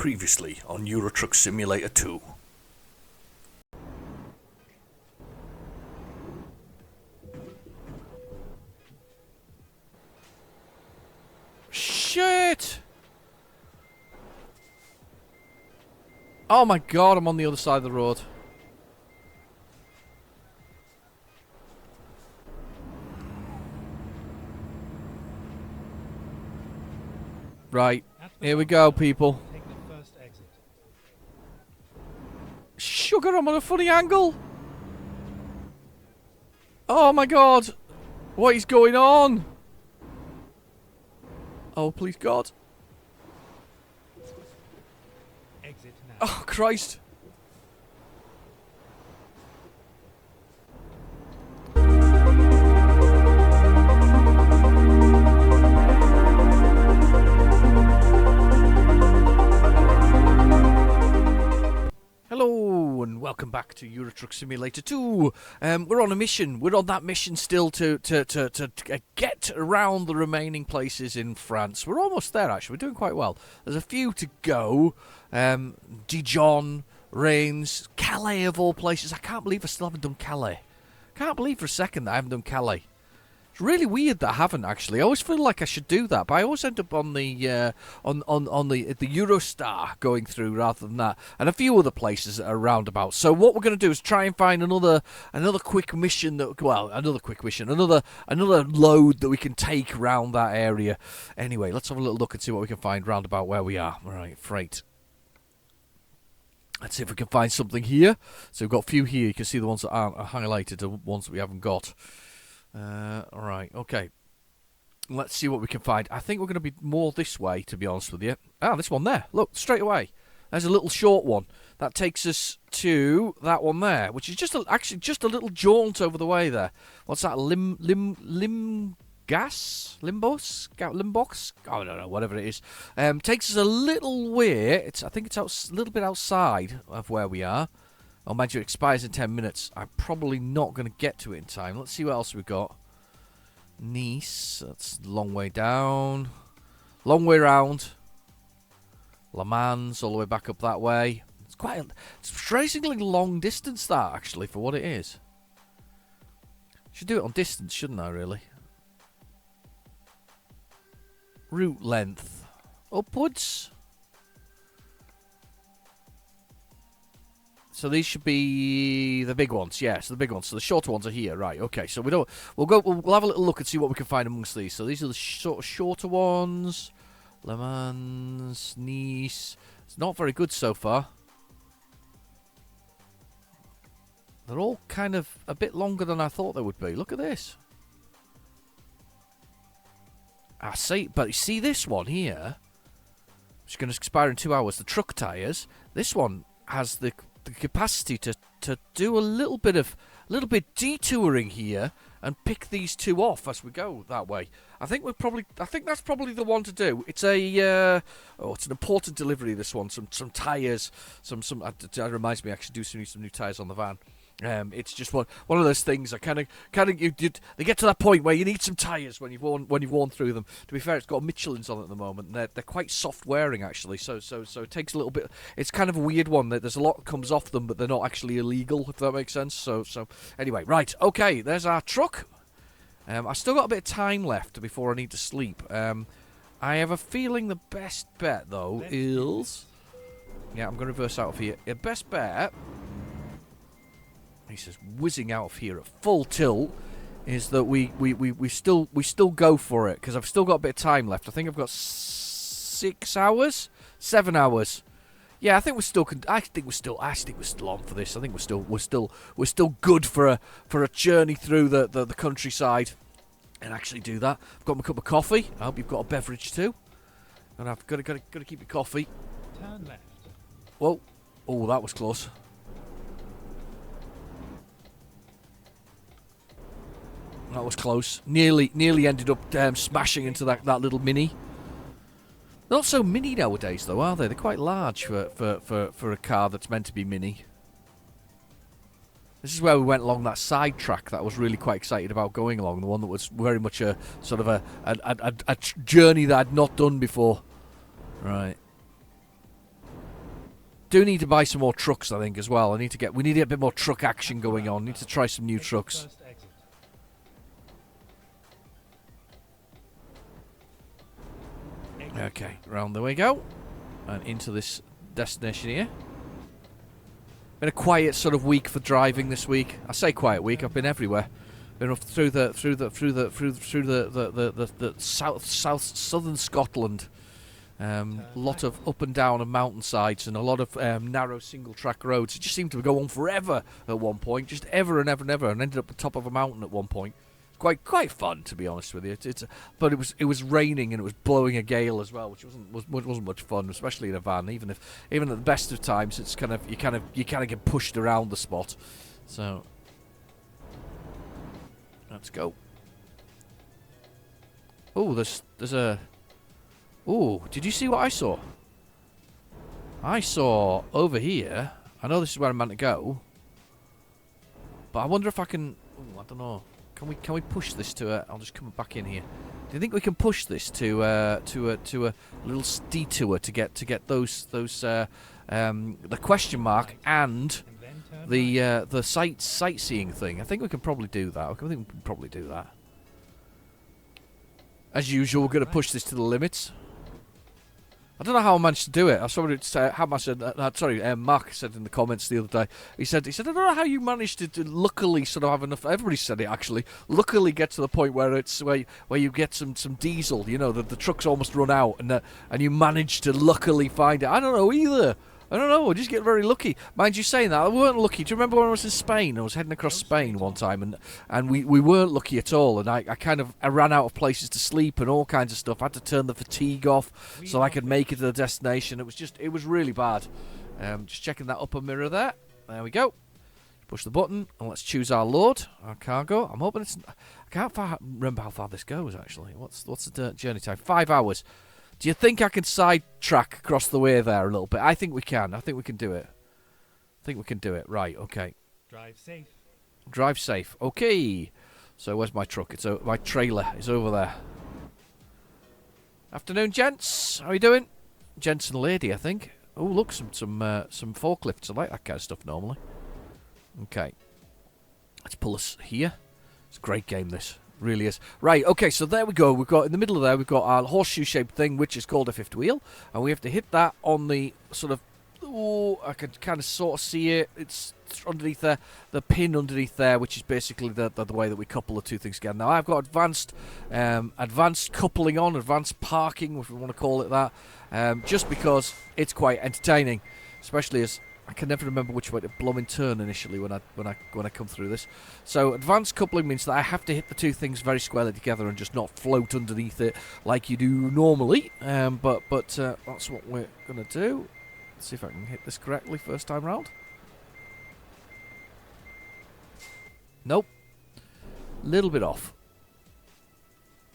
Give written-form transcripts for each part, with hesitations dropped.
Previously on Euro Truck Simulator 2. Shit! Oh my god, I'm on the other side of the road. Right, here we go, people. Take the first exit. Sugar, I'm on a funny angle. Oh my god. What is going on? Oh, please God. Exit now. Oh, Christ. Hello and welcome back to Euro Truck Simulator 2. We're on a mission. We're on that mission still to get around the remaining places in France. We're almost there, actually. We're doing quite well. There's a few to go. Dijon, Reims, Calais of all places. I can't believe I still haven't done Calais. Can't believe for a second that I haven't done Calais. It's really weird that I haven't, actually. I always feel like I should do that, but I always end up on the on the Eurostar going through rather than that, and a few other places that are roundabouts. So what we're going to do is try and find another quick mission another load that we can take round that area. Anyway, let's have a little look and see what we can find roundabout where we are. All right, freight. Let's see if we can find something here. So we've got a few here. You can see the ones that aren't highlighted, the ones that we haven't got. Alright, okay. Let's see what we can find. I think we're going to be more this way, to be honest with you. Ah, this one there. Look, straight away. There's a little short one. That takes us to that one there, which is actually just a little jaunt over the way there. What's that? Limbox? I don't know, whatever it is. Takes us a little way. I think it's a little bit outside of where we are. Oh, mind you, it expires in 10 minutes. I'm probably not going to get to it in time. Let's see what else we've got. Nice. That's a long way down. Long way round. Le Mans, all the way back up that way. It's quite a surprisingly long distance, that, actually, for what it is. Should do it on distance, shouldn't I, really? Route length. Upwards. So these should be the big ones, yes, the big ones. So the shorter ones are here, right? Okay, so we'll have a little look and see what we can find amongst these. So these are the sort of shorter ones. Le Mans, Nice. It's not very good so far. They're all kind of a bit longer than I thought they would be. Look at this. I see, but you see this one here, which is going to expire in 2 hours. The truck tyres. This one has the capacity to do a little bit detouring here and pick these two off as we go that way. I think that's probably the one to do. It's it's an important delivery, this one. Some tyres, that reminds me I actually do need some new tyres on the van. It's just one of those things. They get to that point where you need some tyres when you've worn through them. To be fair, it's got Michelin's on it at the moment, and they're quite soft wearing, actually. So it takes a little bit. It's kind of a weird one. There's a lot that comes off them, but they're not actually illegal, if that makes sense. So anyway, right, okay. There's our truck. I've still got a bit of time left before I need to sleep. I have a feeling the best bet though is, I'm going to reverse out of here. The best bet. He's just whizzing out of here at full tilt. Is that we still go for it, because I've still got a bit of time left. I think I've got 6 hours, 7 hours. Yeah, I think we're still on for this. I think we're still good for a journey through the countryside, and actually do that. I've got my cup of coffee. I hope you've got a beverage too. And I've got to keep your coffee. Turn left. Whoa! Oh, that was close. That was close. Nearly ended up smashing into that little Mini. They're not so mini nowadays, though, are they? They're quite large for a car that's meant to be mini. This is where we went along that side track that I was really quite excited about going along. The one that was very much a sort of a journey that I'd not done before. Right. do need to buy some more trucks, I think, as well. We need to get a bit more truck action going on. Need to try some new trucks. First exit. Okay, round there we go. And into this destination here. Been a quiet sort of week for driving this week. I say quiet week. I've been everywhere. Been up through the southern Scotland. Lot of up and down and mountainsides and a lot of narrow single track roads. It just seemed to go on forever at one point, just ever and ever and ever, and ended up at the top of a mountain at one point. Quite fun, to be honest with you. But it was raining and it was blowing a gale as well, which wasn't much fun, especially in a van. Even at the best of times, it's you kind of get pushed around the spot. So let's go. Oh, there's a. Oh, did you see what I saw? I saw over here. I know this is where I'm meant to go, but I wonder if I can. Oh, I don't know. Can we push this to? I'll just come back in here. Do you think we can push this to a little detour to get those the question mark and the sightseeing thing? I think we can probably do that. I think we can probably do that. As usual, we're going to push this to the limits. I don't know how I managed to do it. I saw it. Mark said in the comments the other day. He said, I don't know how you managed to luckily sort of have enough. Everybody said it actually. Luckily, get to the point where it's where you get some diesel. You know, the truck's almost run out, and you manage to luckily find it. I don't know either. I don't know, I just get very lucky. Mind you saying that, I weren't lucky. Do you remember when I was in Spain? I was heading across Spain one time, and we weren't lucky at all. And I ran out of places to sleep and all kinds of stuff. I had to turn the fatigue off so I could make it to the destination. It was really bad. Just checking that upper mirror there. There we go. Push the button, and let's choose our load, our cargo. I'm hoping it's... I can't remember how far this goes, actually. What's the journey time? 5 hours. Do you think I can sidetrack across the way there a little bit? I think we can. I think we can do it. Right, okay. Drive safe. Drive safe. Okay. So where's my truck? My trailer is over there. Afternoon, gents. How are you doing? Gents and lady, I think. Oh, look, some forklifts. I like that kind of stuff normally. Okay. Let's pull us here. It's a great game, this. Really is. Right, okay, so there we go. We've got, in the middle of there, we've got our horseshoe-shaped thing, which is called a fifth wheel. And we have to hit that on the sort of... Oh, I can kind of sort of see it. It's underneath there. The pin underneath there, which is basically the way that we couple the two things together. Now, I've got advanced coupling on, advanced parking, if we want to call it that, just because it's quite entertaining, especially as... I can never remember which way to blooming turn initially when I come through this. So advanced coupling means that I have to hit the two things very squarely together and just not float underneath it like you do normally. But that's what we're gonna do. Let's see if I can hit this correctly first time round. Nope. Little bit off.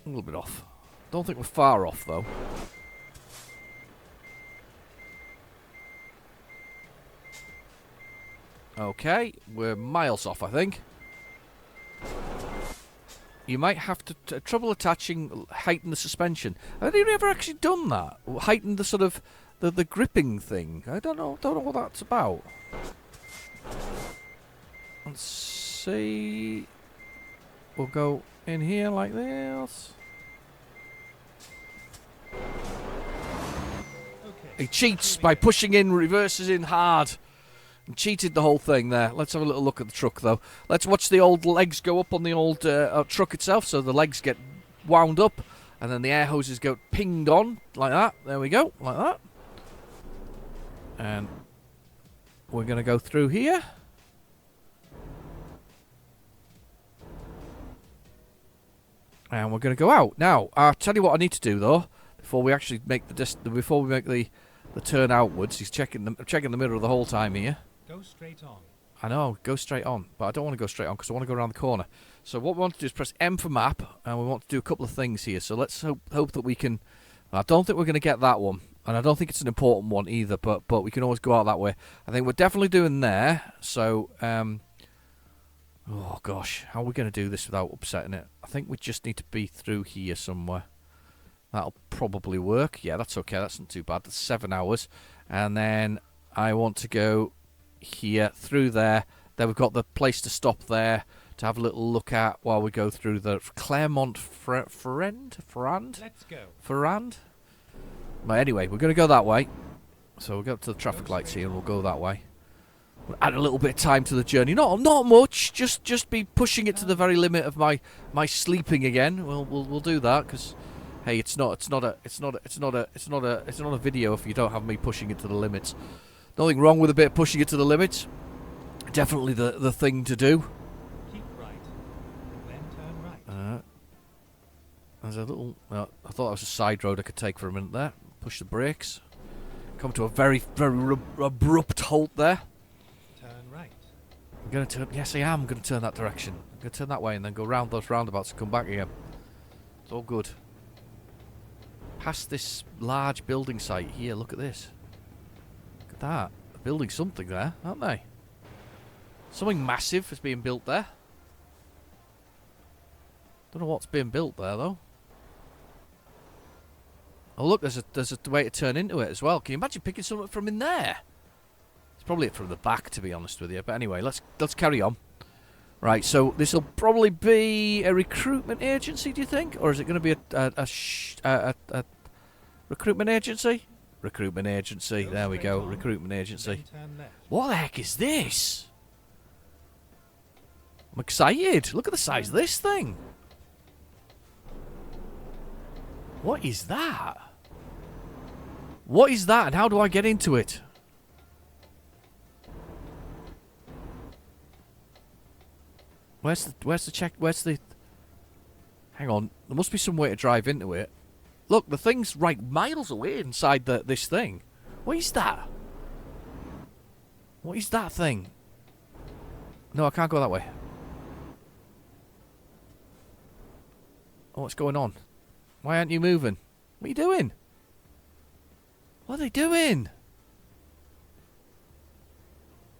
Don't think we're far off though. Okay, we're miles off, I think. You might have to trouble heighten the suspension. Have you ever actually done that? Heighten the sort of the gripping thing. I don't know what that's about. Let's see. We'll go in here like this. Okay. He cheats by pushing in, reverses in hard. And cheated the whole thing there. Let's have a little look at the truck, though. Let's watch the old legs go up on the old truck itself. So the legs get wound up, and then the air hoses go pinged on, like that. There we go, like that. And we're going to go through here. And we're going to go out. Now, I'll tell you what I need to do, though, before we actually make the turn outwards. He's checking the mirror the whole time here. Go straight on. I know, go straight on, but I don't want to go straight on because I want to go around the corner. So what we want to do is press M for map, and we want to do a couple of things here. So let's hope that we can... I don't think we're going to get that one, and I don't think it's an important one either, but we can always go out that way. I think we're definitely doing there, so... oh, gosh, how are we going to do this without upsetting it? I think we just need to be through here somewhere. That'll probably work. Yeah, that's okay, that's not too bad. That's 7 hours. And then... I want to go here, through there. Then we've got the place to stop there to have a little look at while we go through the Claremont Ferrand? Let's go. Ferrand? But anyway, we're going to go that way. So we'll go up to the traffic lights here and we'll go that way. We'll add a little bit of time to the journey. Not much. Just be pushing it to the very limit of my sleeping again. We'll do that because, hey, it's not a video if you don't have me pushing it to the limits. Nothing wrong with a bit of pushing it to the limits. Definitely the thing to do. Keep right. Then turn right. There's a little... I thought that was a side road I could take for a minute there. Push the brakes. Come to a very, very abrupt halt there. Turn right. I'm going to turn... Yes, I am going to turn that direction. I'm going to turn that way and then go round those roundabouts and come back again. It's all good. Past this large building site here. Look at this. Look at that. They're building something there, aren't they? Something massive is being built there. Don't know what's being built there, though. Oh, look, there's a way to turn into it as well. Can you imagine picking something from in there? It's probably from the back, to be honest with you. But anyway, let's carry on. Right, so this will probably be a recruitment agency, do you think? Or is it going to be a recruitment agency? Recruitment agency. Go there we go. on, Recruitment agency. Then turn left. What the heck is this? I'm excited. Look at the size of this thing. What is that? What is that and how do I get into it? Where's the check? Where's the... Hang on. There must be some way to drive into it. Look, the thing's right miles away inside this thing. What is that? What is that thing? No, I can't go that way. Oh, what's going on? Why aren't you moving? What are you doing? What are they doing?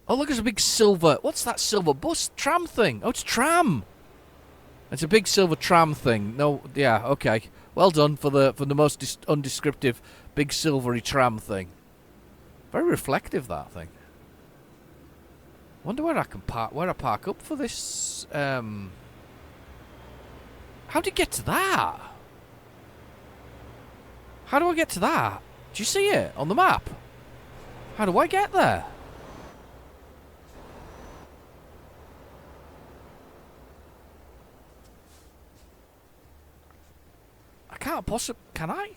Oh, look, there's a big silver... What's that silver bus? Tram thing. Oh, it's tram. It's a big silver tram thing. No, yeah, okay. Well done for the most undescriptive big silvery tram thing. Very reflective, that thing. Wonder where I can park. Where I park up for this. How do you get to that? How do I get to that? Do you see it on the map? How do I get there? I can't possibly... Can I?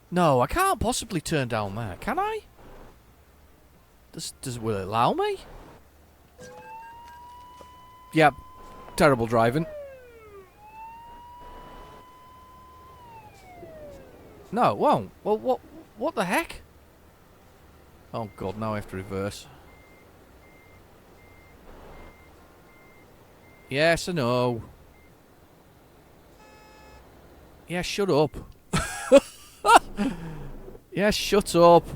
No, I can't possibly turn down there. Can I? Will it allow me? Yep. Terrible driving. No, it won't. Well, what the heck? Oh, God, now I have to reverse. Yes, I know. Yeah, shut up. Yeah, shut up.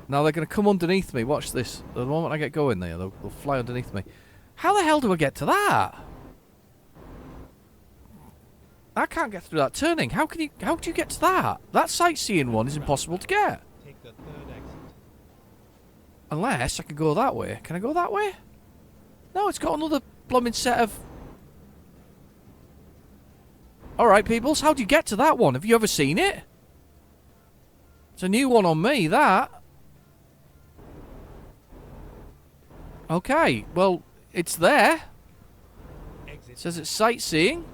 Now they're going to come underneath me. Watch this. The moment I get going there, they'll fly underneath me. How the hell do I get to that? I can't get through that turning. How do you get to that? That sightseeing one is impossible to get. Take the third exit. Unless I can go that way. Can I go that way? No, it's got another blooming set of... Alright, peoples, how do you get to that one? Have you ever seen it? It's a new one on me, that. Okay, well, it's there. Exit. It says it's sightseeing.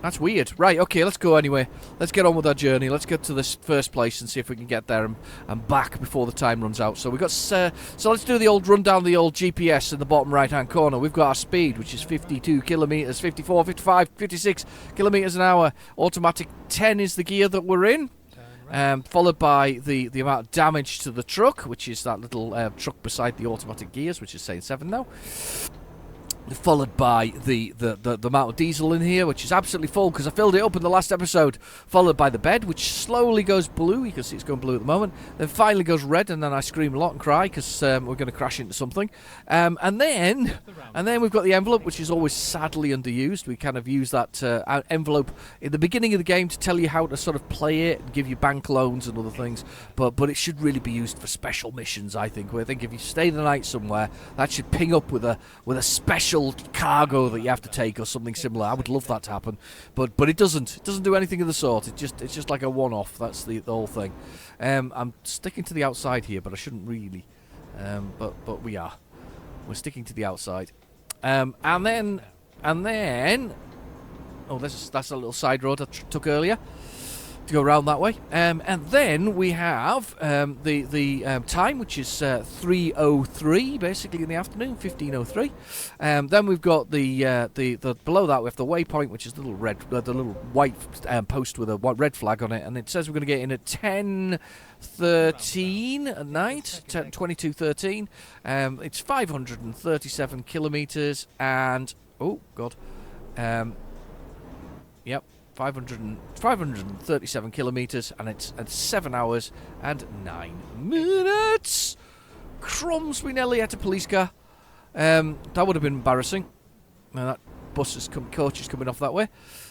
That's weird. Right, okay, let's go anyway. Let's get on with our journey. Let's get to this first place and see if we can get there and back before the time runs out. So we've got... so let's do the old rundown of the old GPS in the bottom right-hand corner. We've got our speed, which is 52 kilometres, 54, 55, 56 kilometres an hour. Automatic 10 is the gear that we're in. Followed by the amount of damage to the truck, which is that little truck beside the automatic gears, which is saying 7 now. followed by the amount of diesel in here, which is absolutely full because I filled it up in the last episode, followed by the bed, which slowly goes blue. You can see it's going blue at the moment, then finally goes red, and then I scream a lot and cry because we're going to crash into something. And then we've got the envelope, which is always sadly underused. We kind of use that envelope in the beginning of the game to tell you how to sort of play it and give you bank loans and other things, but it should really be used for special missions, I think. Where I think if you stay the night somewhere, that should ping up with a special cargo that you have to take or something similar. I would love that to happen, but it doesn't. It doesn't do anything of the sort. It's just like a one-off. That's the whole thing. I'm sticking to the outside here, but I shouldn't really. But we're sticking to the outside. And then oh, that's a little side road I took earlier to go around that way. And then we have the time, which is 3:03, basically in the afternoon, 15:03. Then we've got the below that we have the waypoint, which is the little red, the little white post with a red flag on it, and it says we're going to get in at 10:13 at night, 22:13. It's 537 kilometers, and oh god, yep. 537 kilometres, and it's at 7 hours and 9 minutes. Crumbs, we nearly had a police car. That would have been embarrassing. Now that coach is coming off that way.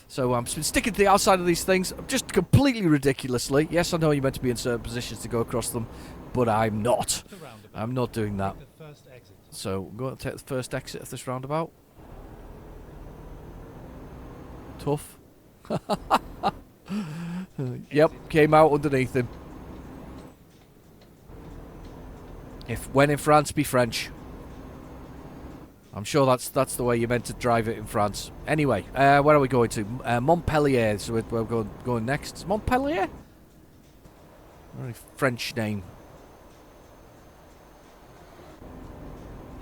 So I'm sticking to the outside of these things, just completely ridiculously. Yes, I know you're meant to be in certain positions to go across them, but I'm not. I'm not doing that. So I'm going to take the first exit of this roundabout. Tough. Yep, came out underneath him. When in France, be French. I'm sure that's the way you're meant to drive it in France. Anyway, where are we going to? Montpellier. So we're going next. It's Montpellier? Very French name.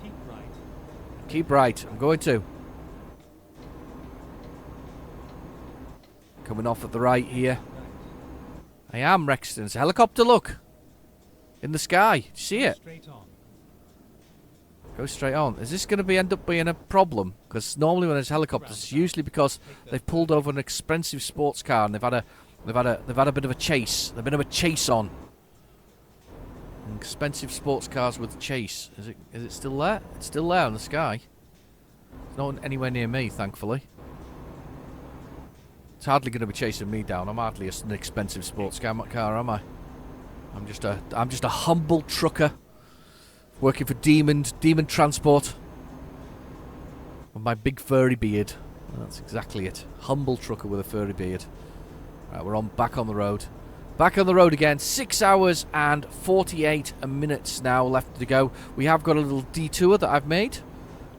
Keep right. Keep right. I'm going to. Coming off at the right here. I am, Rexton. It's a helicopter, look. In the sky. Do you see it? Straight on. Go straight on. Is this going to end up being a problem? Because normally when there's helicopters, it's usually because they've pulled over an expensive sports car and they've had a bit of a chase. They've been a chase on. Expensive sports cars with chase. Is it still there? It's still there in the sky. It's not anywhere near me, thankfully. It's hardly going to be chasing me down. I'm hardly an expensive sports car, am I? I'm just a humble trucker working for Demon Transport with my big furry beard. That's exactly it. Humble trucker with a furry beard. Right, we're back on the road. Back on the road again. 6 hours and 48 minutes now left to go. We have got a little detour that I've made.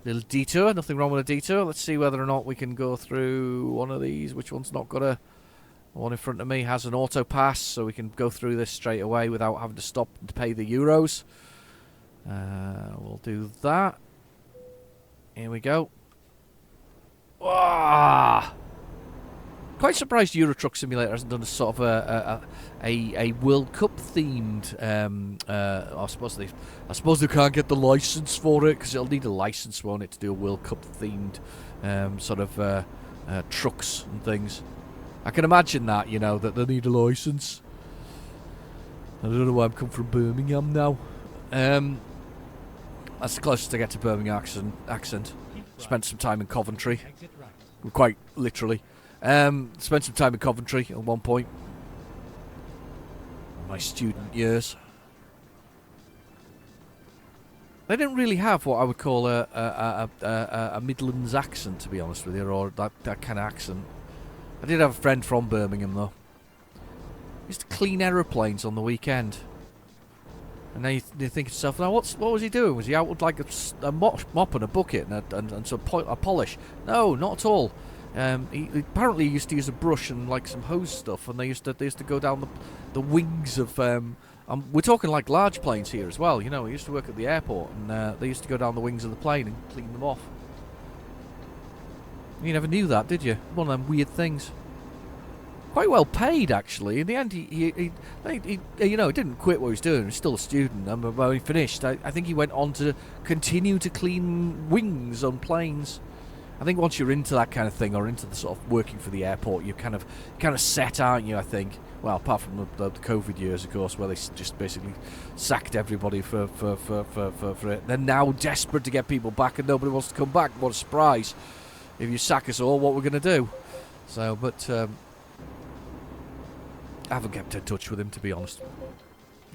Little detour, nothing wrong with a detour. Let's see whether or not we can go through one of these. Which one's not got a... The one in front of me has an auto pass, so we can go through this straight away without having to stop to pay the euros. We'll do that. Here we go. Ah! Quite surprised Euro Truck Simulator hasn't done a sort of a World Cup themed. I suppose they can't get the license for it because it'll need a license, won't it, to do a World Cup themed sort of trucks and things. I can imagine that, you know, that they need a license. I don't know why I'm come from Birmingham now. That's the closest I get to Birmingham accent. Spent some time in Coventry, quite literally. Spent some time in Coventry at one point. My student years. They didn't really have what I would call a Midlands accent, to be honest with you, or that kind of accent. I did have a friend from Birmingham, though. He used to clean aeroplanes on the weekend. And now you think to yourself, now what was he doing? Was he out with like a mop and a bucket and some a polish? No, not at all. He apparently used to use a brush and like some hose stuff, and they used to go down the wings of. We're talking like large planes here as well. You know, he used to work at the airport, and they used to go down the wings of the plane and clean them off. You never knew that, did you? One of them weird things. quite well paid actually. In the end, he you know, he didn't quit what he was doing. He was still a student. And when he finished, I think he went on to continue to clean wings on planes. I think once you're into that kind of thing, or into the sort of working for the airport, you're kind of set, aren't you? I think. Well, apart from the COVID years, of course, where they just basically sacked everybody for it. They're now desperate to get people back, and nobody wants to come back. What a surprise! If you sack us all, what we're going to do? So, but I haven't kept in touch with him, to be honest.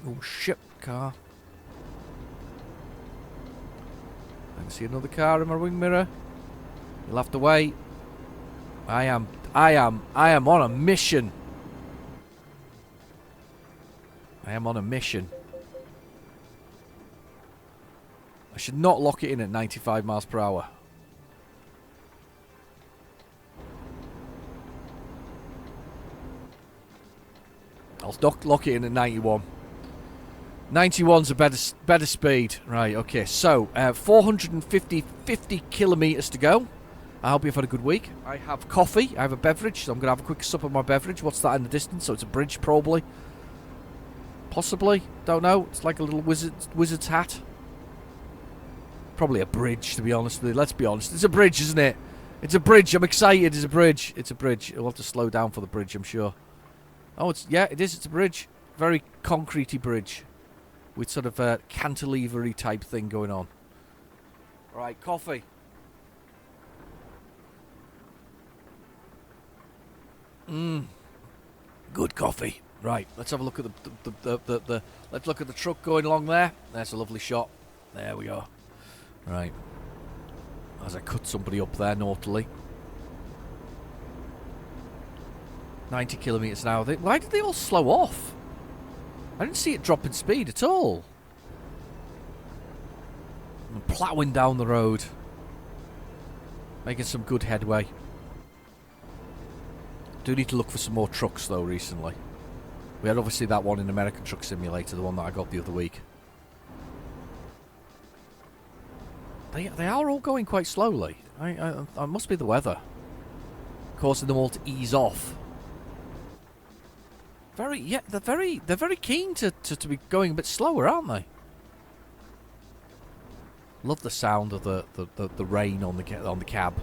Oh shit, car! I can see another car in my wing mirror. You'll have to wait. I am on a mission. I am on a mission. I should not lock it in at 95 miles per hour. I'll lock it in at 91. 91's a better speed. Right, okay. So, 450 kilometres to go. I hope you've had a good week. I have coffee. I have a beverage. So I'm going to have a quick sup of my beverage. What's that in the distance? So it's a bridge, probably. Possibly. Don't know. It's like a little wizard's hat. Probably a bridge, to be honest with you. Let's be honest. It's a bridge, isn't it? It's a bridge. I'm excited. It's a bridge. It's a bridge. We'll have to slow down for the bridge, I'm sure. Oh, it is. It's a bridge. Very concretey bridge. With sort of a cantilever-y type thing going on. Right, coffee. Good coffee. Right, let's have a look at the let's look at the truck going along there. That's a lovely shot. There we go. Right. As I cut somebody up there naughtily. 90 kilometres an hour. Why did they all slow off? I didn't see it drop in speed at all. I'm ploughing down the road. Making some good headway. Do need to look for some more trucks though recently. We had obviously that one in American Truck Simulator, the one that I got the other week. They are all going quite slowly. I must be the weather causing them all to ease off. They're very keen to be going a bit slower, aren't they? Love the sound of the rain on the cab.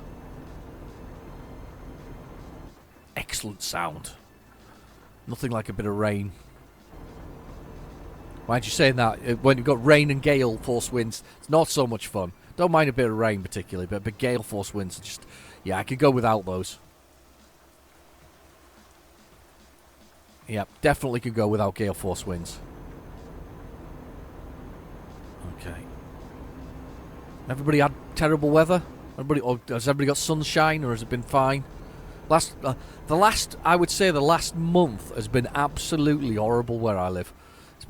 Excellent sound. Nothing like a bit of rain. Mind you saying that, when you've got rain and gale force winds, it's not so much fun. Don't mind a bit of rain particularly, but gale force winds are just, yeah, I could go without those. Yeah, definitely could go without gale force winds. Okay. Everybody had terrible weather? Or has everybody got sunshine, or has it been fine? I would say the last month has been absolutely horrible where I live.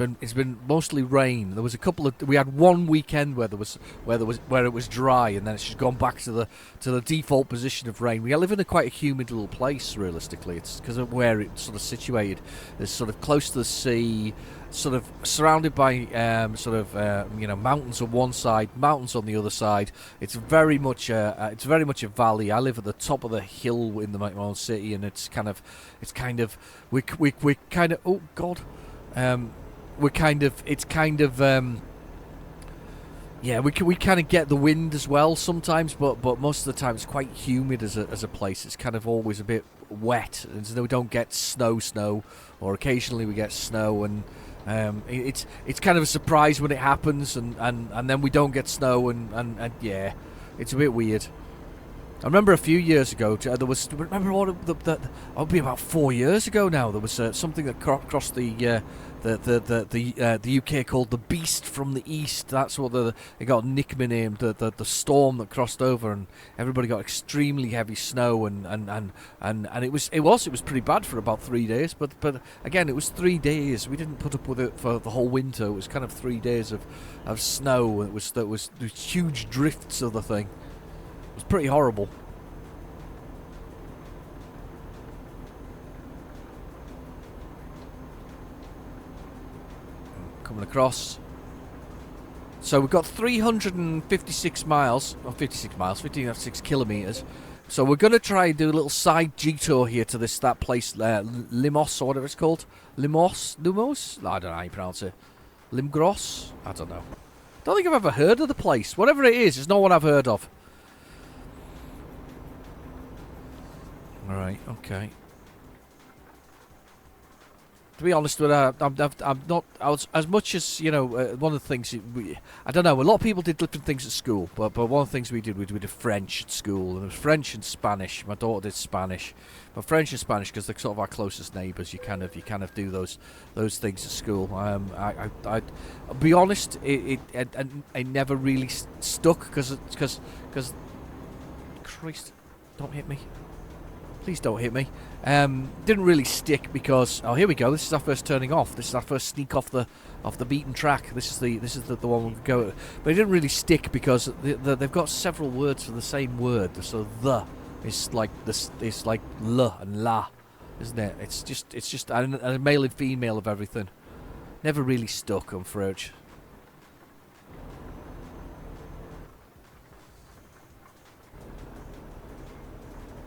It's been mostly rain. There was we had one weekend where it was dry, and then it's just gone back to the default position of rain. We live in quite a humid little place, realistically. It's because of where it's sort of situated. It's sort of close to the sea, sort of surrounded by mountains on one side, mountains on the other side. It's very much a valley. I live at the top of the hill in my own city, and it's kind of we kind of, oh god. We kind of get the wind as well sometimes, but most of the time it's quite humid as a place. It's kind of always a bit wet, and so we don't get snow, or occasionally we get snow, and it's kind of a surprise when it happens, and then we don't get snow, and yeah, it's a bit weird. I remember a few years ago, there was, remember what it'll be about 4 years ago now, there was something that crossed the UK called the Beast from the East. That's what it got nicknamed, the storm that crossed over, and everybody got extremely heavy snow, and it was pretty bad for about 3 days, but again, it was 3 days. We didn't put up with it for the whole winter. It was kind of 3 days of snow, and there was huge drifts of the thing. It was pretty horrible. Coming across. So we've got 356 miles, or 56 miles, 56 kilometres So we're going to try and do a little side detour here to that place, Limos or whatever it's called. Lumos? I don't know how you pronounce it. Limgros? I don't know. Don't think I've ever heard of the place. Whatever it is, it's not one I've heard of. Alright, okay. To be honest with you, I'm not as much as, you know, one of the things I don't know, a lot of people did different things at school, but one of the things we did French at school, and it was French and Spanish. My daughter did Spanish, but French and Spanish because they're sort of our closest neighbours. You kind of do those things at school. I'll be honest, I never really stuck because Christ, don't hit me. Please don't hit me. Didn't really stick because here we go. This is our first turning off. This is our first sneak off the beaten track. This is the one we'll go. But it didn't really stick because they've got several words for the same word. So the is like this. It's like l and la, isn't it? It's just a male and female of everything. Never really stuck on French.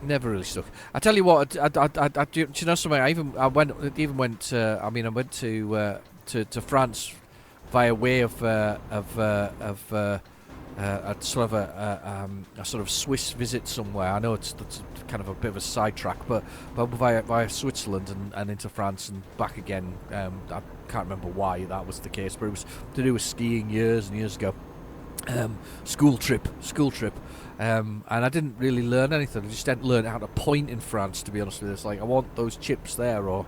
Never really stuck. I tell you what, I do you know something? I went to France via way of a sort of Swiss visit somewhere. I know that's kind of a bit of a sidetrack, but via Switzerland and into France and back again. I can't remember why that was the case, but it was to do with skiing years and years ago. School trip. And I didn't really learn anything. I just didn't learn how to point in France, to be honest with you. It's like, I want those chips there, or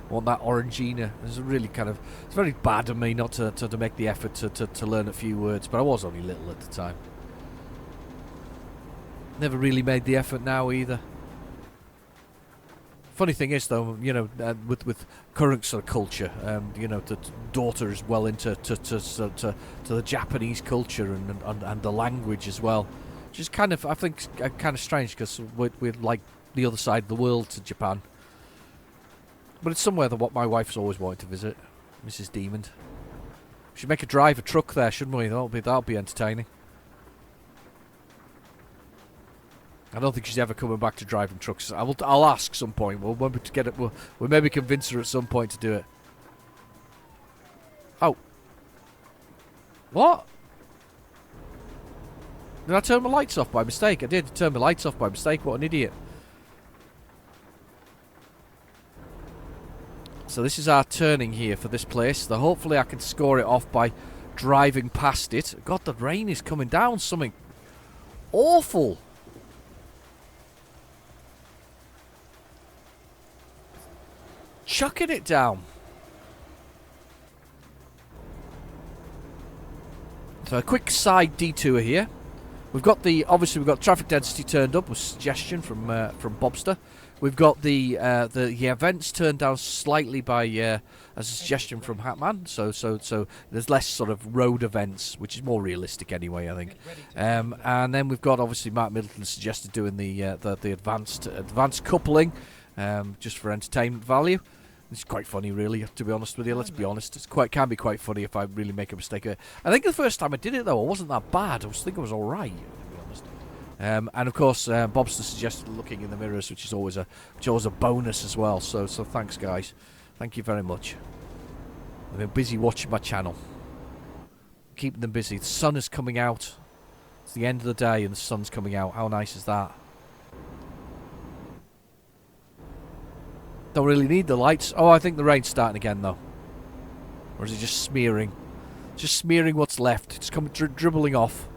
I want that orangina. It's really it's very bad of me not to make the effort to learn a few words, but I was only little at the time. Never really made the effort now either. Funny thing is, though, you know, with current sort of culture, you know, the daughter is well into to the Japanese culture and the language as well. Which is kind of, I think, kind of strange because we're like the other side of the world to Japan. But it's somewhere that what my wife's always wanted to visit, Mrs. Demon. We should make her drive a truck there, shouldn't we? That'll be entertaining. I don't think she's ever coming back to driving trucks. I'll ask some point. We'll maybe to get it. We'll maybe convince her at some point to do it. Oh, what? Did I turn my lights off by mistake? I did turn my lights off by mistake. What an idiot. So this is our turning here for this place. So hopefully I can score it off by driving past it. God, the rain is coming down. Something awful. Chucking it down. So a quick side detour here. We've got obviously we've got traffic density turned up with suggestion from Bobster. We've got the events turned down slightly by a suggestion from Hatman. So there's less sort of road events, which is more realistic anyway, I think. And then we've got obviously Mark Middleton suggested doing the advanced coupling, just for entertainment value. It's quite funny, really, to be honest with you. Let's be honest. Can be quite funny if I really make a mistake. I think the first time I did it, though, it wasn't that bad. I think it was all right, to be honest. And of course, Bobster suggested looking in the mirrors, which is always a bonus as well. So thanks, guys. Thank you very much. I've been busy watching my channel, keeping them busy. The sun is coming out. It's the end of the day, and the sun's coming out. How nice is that? Don't really need the lights. Oh, I think the rain's starting again, though. Or is it just smearing? Just smearing what's left. It's coming, dribbling off.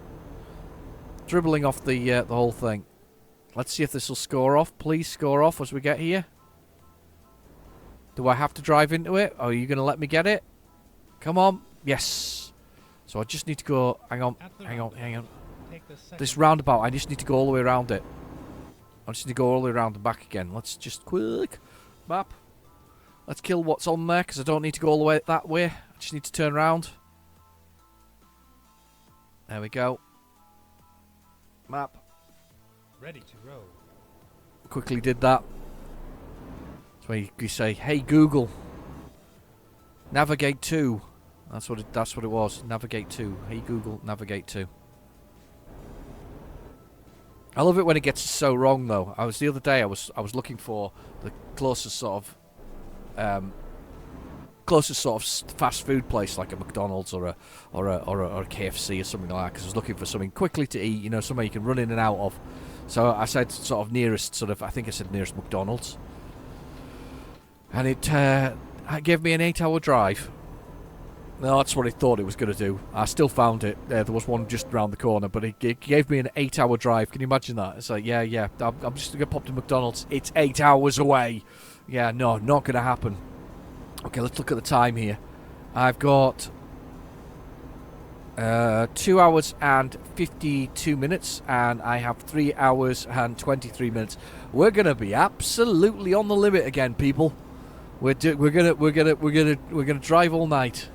Dribbling off the whole thing. Let's see if this will score off. Please score off as we get here. Do I have to drive into it? Or are you going to let me get it? Come on. Yes. So I just need to go... Hang on. This roundabout, I just need to go all the way around it. I just need to go all the way around and back again. Let's just quick... Map. Let's kill what's on there because I don't need to go all the way that way. I just need to turn around. There we go. Map. Ready to roll. Quickly did that. That's where you say, "Hey Google, navigate to." That's what it was. Navigate to. Hey Google, navigate to. I love it when it gets so wrong, though. The other day. I was looking for the closest sort of fast food place, like a McDonald's or a KFC or something like that, because I was looking for something quickly to eat. You know, somewhere you can run in and out of. So I said sort of nearest, I think I said nearest McDonald's, and it gave me an 8-hour drive. No, that's what I thought it was going to do. I still found it. There was one just round the corner, but it gave me an 8-hour drive. Can you imagine that? It's like, yeah, I'm just going to pop to McDonald's. It's 8 hours away. Yeah, no, not going to happen. Okay, let's look at the time here. I've got 2 hours and 52 minutes, and I have 3 hours and 23 minutes. We're going to be absolutely on the limit again, people. We're gonna drive all night.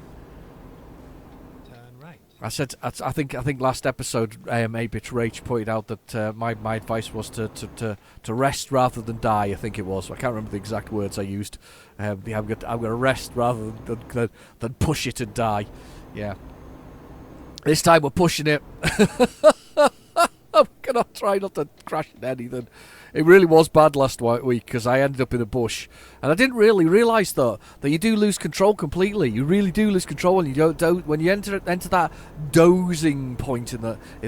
I said, I think last episode, A-Bit Rach pointed out that my advice was to rest rather than die. I think it was. I can't remember the exact words I used. I'm going to rest rather than push it and die. Yeah. This time we're pushing it. I'm going to try not to crash into anything. It really was bad last week because I ended up in a bush, and I didn't really realise though that you do lose control completely. You really do lose control when you when you enter that dozing point in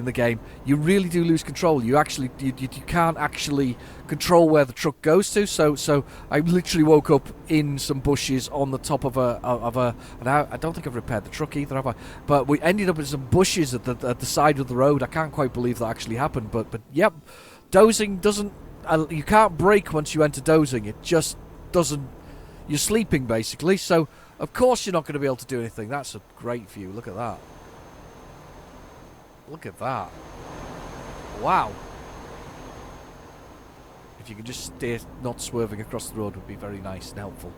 the game. You really do lose control. You can't actually control where the truck goes to. So I literally woke up in some bushes on the top of a. And I don't think I've repaired the truck either, have I? But we ended up in some bushes at the side of the road. I can't quite believe that actually happened. But yep, dozing doesn't. You can't brake once you enter dozing. It just doesn't. You're sleeping basically, so of course you're not going to be able to do anything. That's a great view. Look at that. Look at that. Wow. If you could just stay not swerving across the road would be very nice and helpful.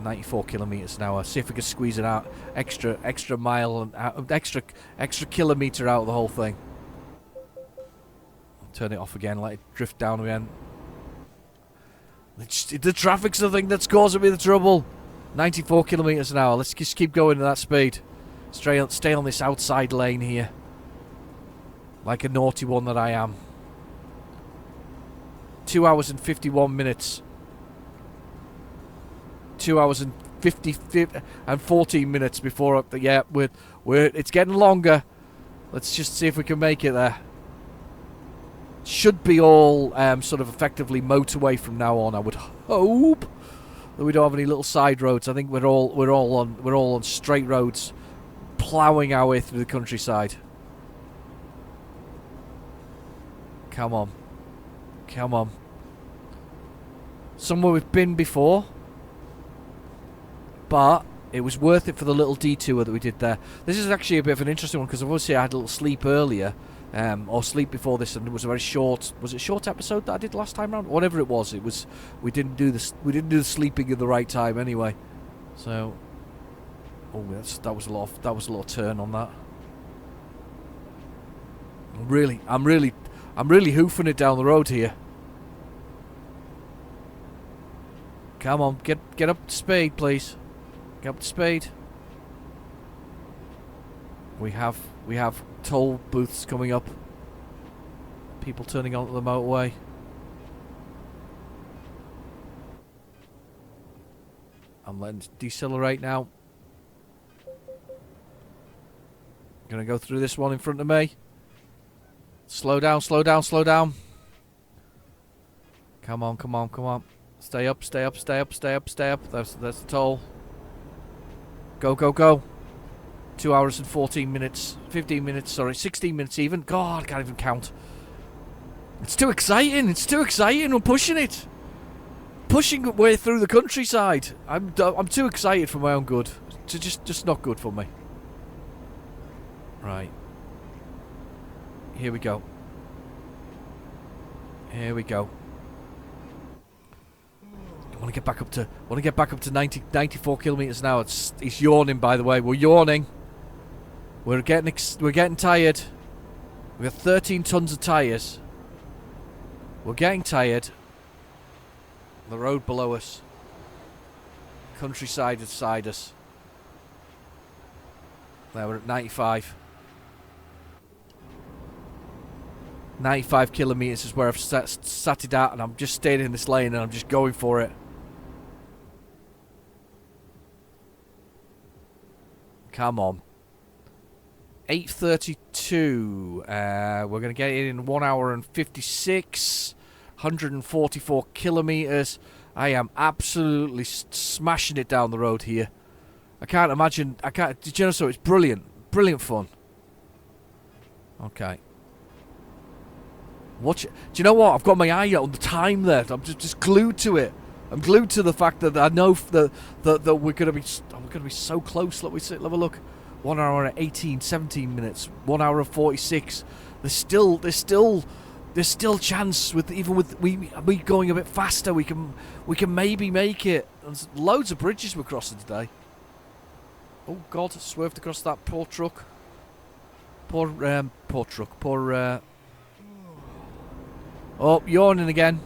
94 kilometers an hour. See if we can squeeze it out. Extra mile and extra kilometer out of the whole thing. Turn it off again, let it drift down again. The traffic's the thing that's causing me the trouble. 94 kilometers an hour. Let's just keep going at that speed. Stay on this outside lane here. Like a naughty one that I am. 2 hours and 51 minutes. 2 hours and 14 minutes before. Yeah, it's getting longer. Let's just see if we can make it there. Should be all sort of effectively motorway from now on. I would hope that we don't have any little side roads. I think we're all on straight roads, ploughing our way through the countryside. Come on, come on. Somewhere we've been before, but it was worth it for the little detour that we did there. This is actually a bit of an interesting one because obviously I had a little sleep earlier. Or sleep before this, and it was a very short. Was it a short episode that I did last time round? Whatever it was, we didn't do the sleeping at the right time anyway. So, that was a lot of turn on that. I'm really hoofing it down the road here. Come on, get up to speed, please. Get up to speed. We have toll booths coming up. People turning onto the motorway. I'm letting it decelerate now. Gonna go through this one in front of me. Slow down, slow down, slow down. Come on, come on, come on. Stay up, stay up, stay up, stay up, stay up. That's the toll. Go, go, go. 2 hours and 14 minutes. 15 minutes, sorry. 16 minutes even. God, I can't even count. It's too exciting. It's too exciting. We're pushing it. Pushing way through the countryside. I'm too excited for my own good. It's just not good for me. Right. Here we go. Here we go. I want to get back up to 94 kilometers an hour. It's yawning, by the way. We're yawning. We're getting tired. We got 13 tons of tyres. We're getting tired. The road below us. Countryside beside us. There, we're at 95. 95 kilometres is where I've sat it at, and I'm just staying in this lane and I'm just going for it. Come on. 8:32. We're going to get it in 1 hour and 56. 144 kilometres. I am absolutely smashing it down the road here. I can't imagine. Did you know so? It's brilliant. Brilliant fun. Okay. Watch it. Do you know what? I've got my eye on the time there. I'm just glued to it. I'm glued to the fact that I know that we're going to be so close. Let me see. Have a look. 1 hour and 18, 17 minutes. 1 hour and 46. There's still chance with even with we going a bit faster. We can maybe make it. There's loads of bridges we're crossing today. Oh God! Swerved across that poor truck. Poor truck. Poor. Oh, yawning again.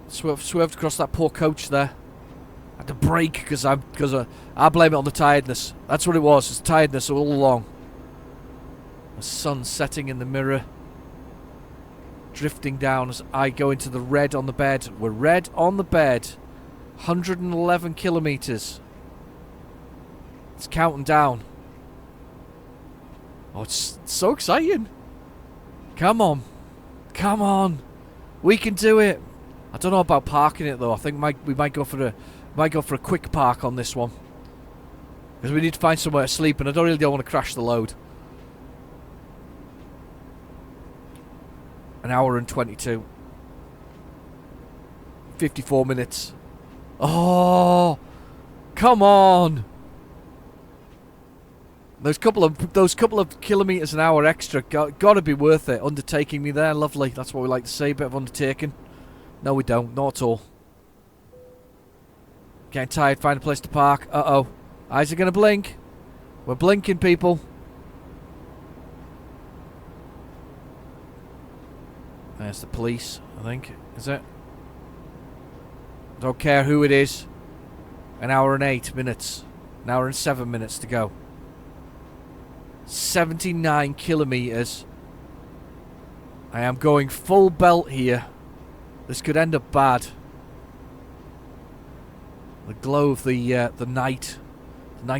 Swerved across that poor coach there. I had to brake because I blame it on the tiredness. That's what it was. It's tiredness all along. The sun setting in the mirror, drifting down as I go into the red on the bed. We're red on the bed. 111 kilometres. It's counting down. Oh, it's so exciting. Come on. Come on. We can do it. I don't know about parking it though. I think we might go for a quick park on this one. Because we need to find somewhere to sleep and I don't want to crash the load. An hour and 22. 54 minutes. Oh, come on. Those couple of kilometres an hour extra got to be worth it. Undertaking me there, lovely. That's what we like to say. Bit of undertaking. No, we don't. Not at all. Getting tired. Find a place to park. Uh-oh. Eyes are going to blink. We're blinking, people. There's the police, I think. Is it? Don't care who it is. An hour and 8 minutes. An hour and 7 minutes to go. 79 kilometres. I am going full belt here. This could end up bad. The glow of the night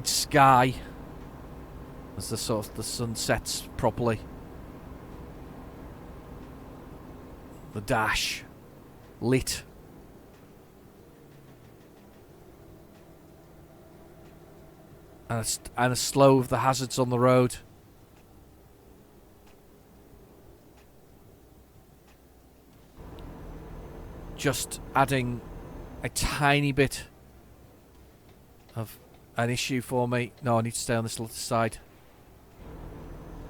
sky, as the sun sets properly. The dash lit. And a slow of the hazards on the road. Just adding a tiny bit of an issue for me. No, I need to stay on this little side.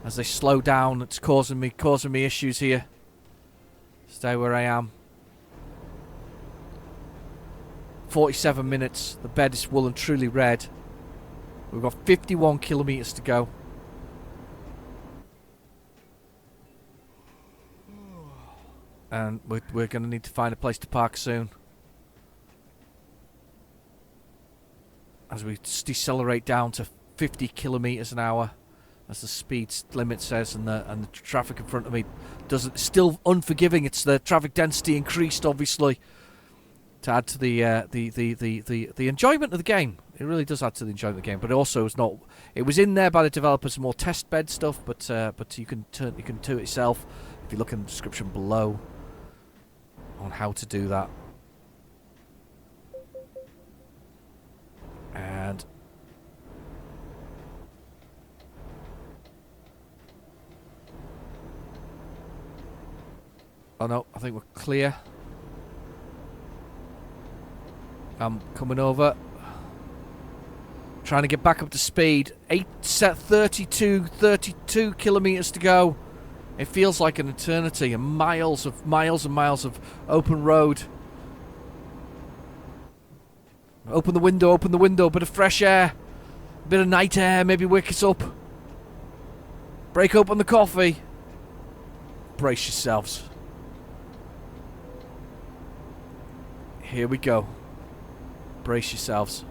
As they slow down, it's causing me issues here. Stay where I am. 47 minutes. The bed is well and truly red. We've got 51 kilometres to go. And we're going to need to find a place to park soon. As we decelerate down to 50 kilometres an hour, as the speed limit says, and the traffic in front of me doesn't. Still unforgiving. It's the traffic density increased, obviously, to add to the enjoyment of the game. It really does add to the enjoyment of the game, but it also is not. It was in there by the developers, more test bed stuff, but you can do it yourself if you look in the description below on how to do that. And oh no, I think we're clear. I'm coming over. Trying to get back up to speed. 32 kilometres to go. It feels like an eternity, and miles and miles of open road. Open the window, bit of fresh air, bit of night air, maybe wake us up. Break open the coffee. Brace yourselves. Here we go. Brace yourselves.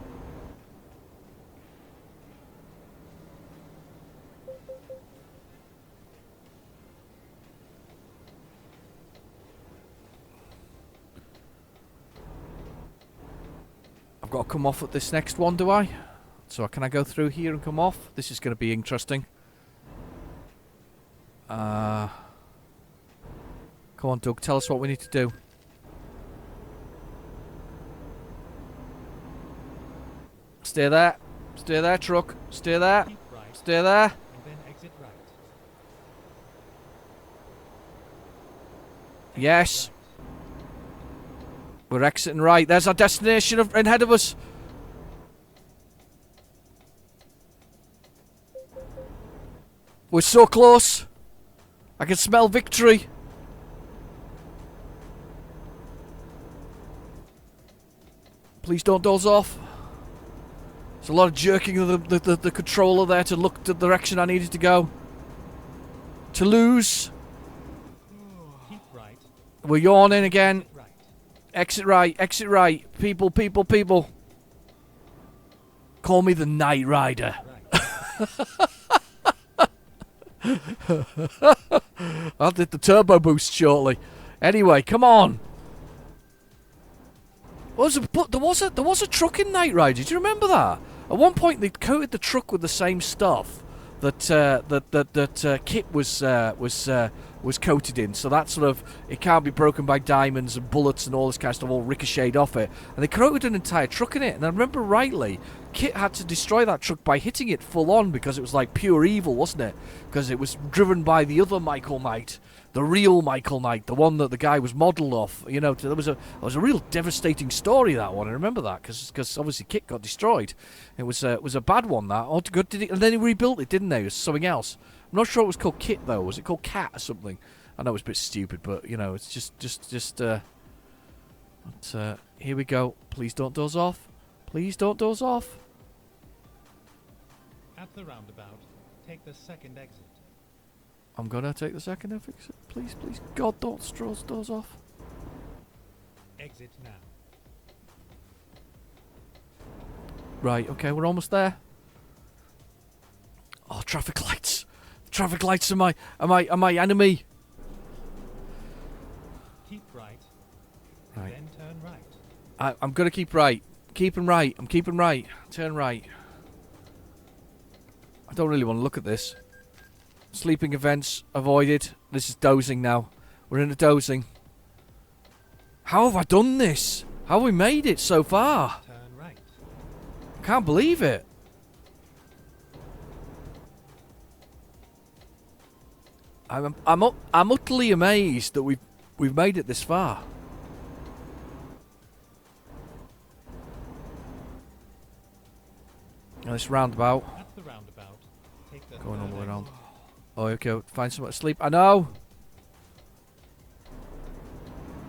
come off at this next one, do I? So can I go through here and come off? This is going to be interesting. Come on, Doug, tell us what we need to do. Stay there. Stay there, truck. Stay there. Keep right. Stay there. And then exit right. Yes. We're exiting right. There's our destination ahead of us. We're so close. I can smell victory. Please don't doze off. There's a lot of jerking of the controller there to look the direction I needed to go. To lose. Keep right. We're yawning again. Right. Exit right, exit right. People, people, people. Call me the Night Rider. Right. I'll do the turbo boost shortly. Anyway, come on. There was a truck in Night Rider. Do you remember that? At one point, they coated the truck with the same stuff that Kit was coated in. So that sort of, it can't be broken by diamonds and bullets and all this kind of stuff all ricocheted off it. And they coated an entire truck in it. And I remember rightly, Kit had to destroy that truck by hitting it full on because it was like pure evil, wasn't it? Because it was driven by the other Michael Knight. The real Michael Knight, the one that the guy was modelled off. You know, there was a real devastating story, that one. I remember that because obviously Kit got destroyed. It was a bad one, that. Oh, good, and then he rebuilt it, didn't they? It was something else. I'm not sure it was called Kit though. Was it called Cat or something? I know it's a bit stupid, but you know, it's just. Here we go. Please don't doze off. Please don't doze off. At the roundabout, take the second exit. I'm gonna take the second exit. Please, please, God, don't doze off. Exit now. Right, okay, we're almost there. Oh, traffic lights! Traffic lights are my enemy. Keep right. Right. Then turn right. I'm gonna keep right. Keeping right. I'm keeping right. Turn right. I don't really want to look at this. Sleeping events avoided. This is dozing now. We're in a dozing. How have I done this? How have we made it so far? Turn right. I can't believe it. I'm utterly amazed that we've made it this far. Now this roundabout. At the roundabout, take the Going all the way third around. exit. Oh, okay. Find somewhere to sleep. I know.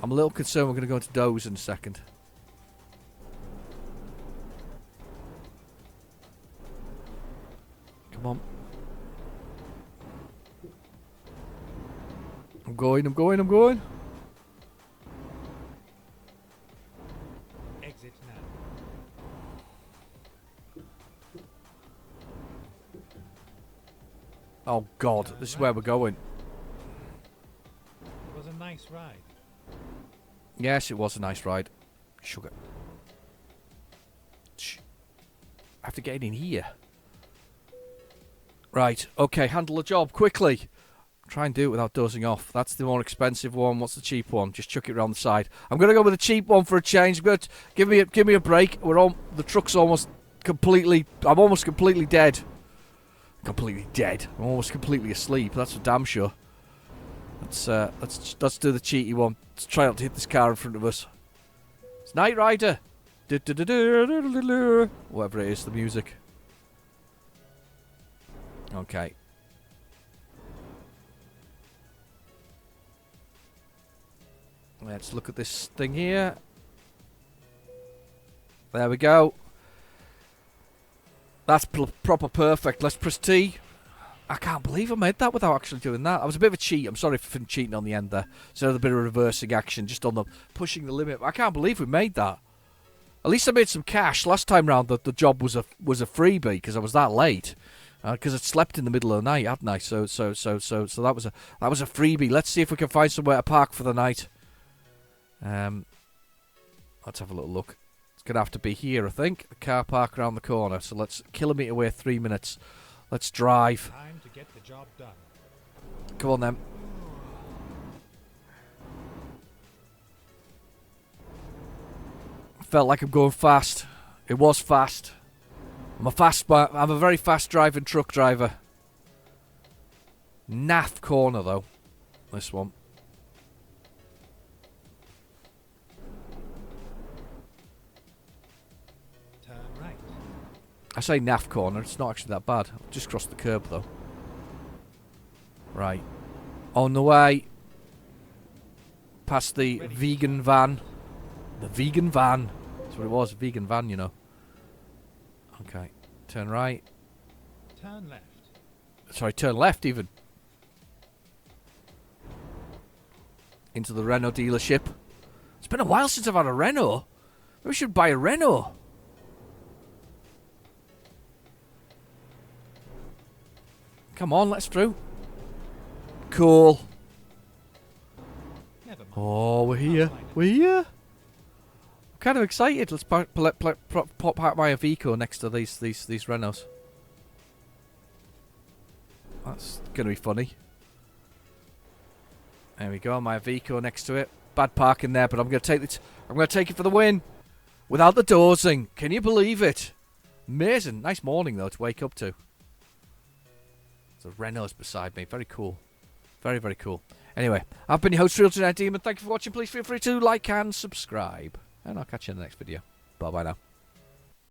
I'm a little concerned we're going to go into doze in a second. Come on. I'm going. Exit now. Oh, God. This is where we're going. It was a nice ride. Yes, it was a nice ride. Sugar. Shh. I have to get in here. Right. Okay, handle the job quickly. Try and do it without dozing off. That's the more expensive one. What's the cheap one? Just chuck it around the side. I'm going to go with the cheap one for a change. But give me a break. The truck's almost completely. I'm almost completely dead. Completely dead. I'm almost completely asleep. That's for damn sure. Let's do the cheaty one. Let's try not to hit this car in front of us. It's Night Rider. Whatever it is, the music. Okay. Let's look at this thing here. There we go. That's proper perfect. Let's press T. I can't believe I made that without actually doing that. I was a bit of a cheat. I'm sorry for cheating on the end there. So a bit of reversing action just on the pushing the limit. I can't believe we made that. At least I made some cash. Last time round the job was a freebie because I was that late. Because I'd slept in the middle of the night, hadn't I? So that was a freebie. Let's see if we can find somewhere to park for the night. Let's have a little look. It's gonna have to be here, I think. The car park around the corner. So let's kilometre away, 3 minutes. Let's drive. Time to get the job done. Come on then. Felt like I'm going fast. It was fast. I'm a very fast driving truck driver. Naff corner though. This one. Turn right. I say naff corner, it's not actually that bad. I've just crossed the curb though. Right. On the way. Past the vegan van. The vegan van. That's what it was, vegan van, you know. Okay. Turn right. Turn left. Sorry, turn left even. Into the Renault dealership. It's been a while since I've had a Renault. Maybe we should buy a Renault. Come on, let's through. Cool. Never mind. Oh, we're here. We're here. I'm kind of excited. Let's pop out my Avico next to these Renaults. That's gonna be funny. There we go, my Avico next to it. Bad parking there, but I'm gonna take it. I'm gonna take it for the win, without the dozing. Can you believe it? Amazing. Nice morning though to wake up to. The Renault's beside me. Very cool. Very, very cool. Anyway, I've been your host, Real Tonight Demon. Thank you for watching. Please feel free to like and subscribe. And I'll catch you in the next video. Bye-bye now.